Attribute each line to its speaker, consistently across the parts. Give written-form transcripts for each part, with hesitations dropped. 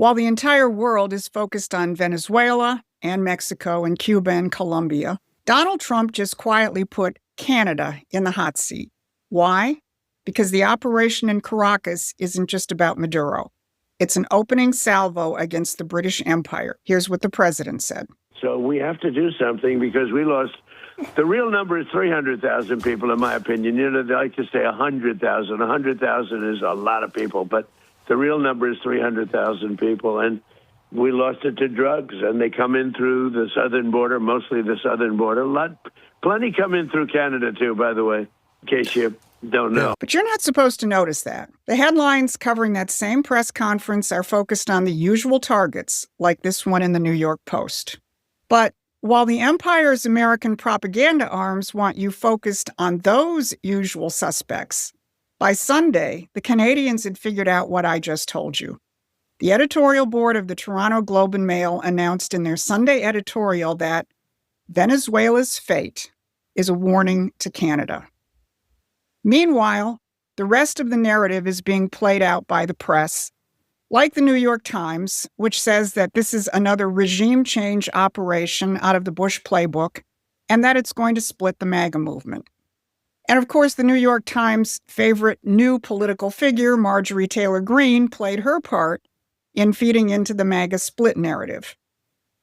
Speaker 1: While the entire world is focused on Venezuela and Mexico and Cuba and Colombia, Donald Trump just quietly put Canada in the hot seat. Why? Because the operation in Caracas isn't just about Maduro. It's an opening salvo against the British Empire. Here's what the president said.
Speaker 2: So we have to do something because we lost. The real number is 300,000 people, in my opinion. You know, they like to say 100,000. 100,000 is a lot of people, but the real number is 300,000 people. And we lost it to drugs, and they come in through the southern border, mostly the southern border. Plenty come in through Canada, too, by the way, in case you don't know.
Speaker 1: But you're not supposed to notice that. The headlines covering that same press conference are focused on the usual targets, like this one in the New York Post. But while the empire's American propaganda arms want you focused on those usual suspects, by Sunday, the Canadians had figured out what I just told you. The editorial board of the Toronto Globe and Mail announced in their Sunday editorial that Venezuela's fate is a warning to Canada. Meanwhile, the rest of the narrative is being played out by the press, like the New York Times, which says that this is another regime change operation out of the Bush playbook and that it's going to split the MAGA movement. And of course, the New York Times' favorite new political figure, Marjorie Taylor Greene, played her part in feeding into the MAGA split narrative.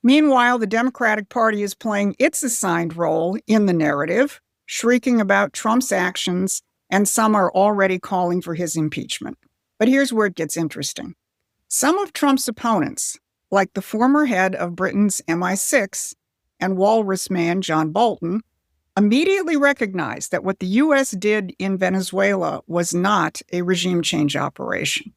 Speaker 1: Meanwhile, the Democratic Party is playing its assigned role in the narrative, shrieking about Trump's actions, and some are already calling for his impeachment. But here's where it gets interesting. Some of Trump's opponents, like the former head of Britain's MI6 and walrus man John Bolton, immediately recognized that what the U.S. did in Venezuela was not a regime change operation.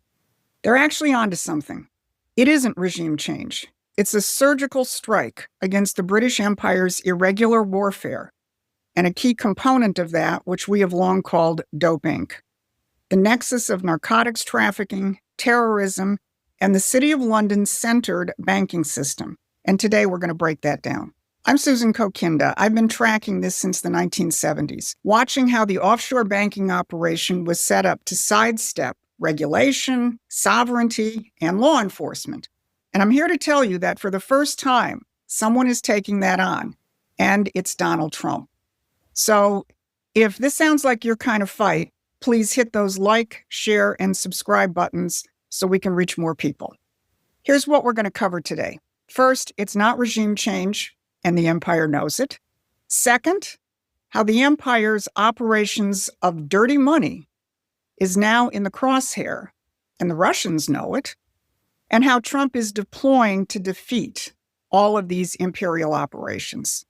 Speaker 1: They're actually onto something. It isn't regime change. It's a surgical strike against the British Empire's irregular warfare, and a key component of that, which we have long called Dope Inc., the nexus of narcotics trafficking, terrorism, and the City of London's centered banking system. And today we're going to break that down. I'm Susan Kokinda. I've been tracking this since the 1970s, watching how the offshore banking operation was set up to sidestep regulation, sovereignty, and law enforcement. And I'm here to tell you that for the first time, someone is taking that on, and it's Donald Trump. So if this sounds like your kind of fight, please hit those like, share, and subscribe buttons so we can reach more people. Here's what we're going to cover today. First, it's not regime change, and the empire knows it. Second, how the empire's operations of dirty money is now in the crosshair, and the Russians know it, and how Trump is deploying to defeat all of these imperial operations.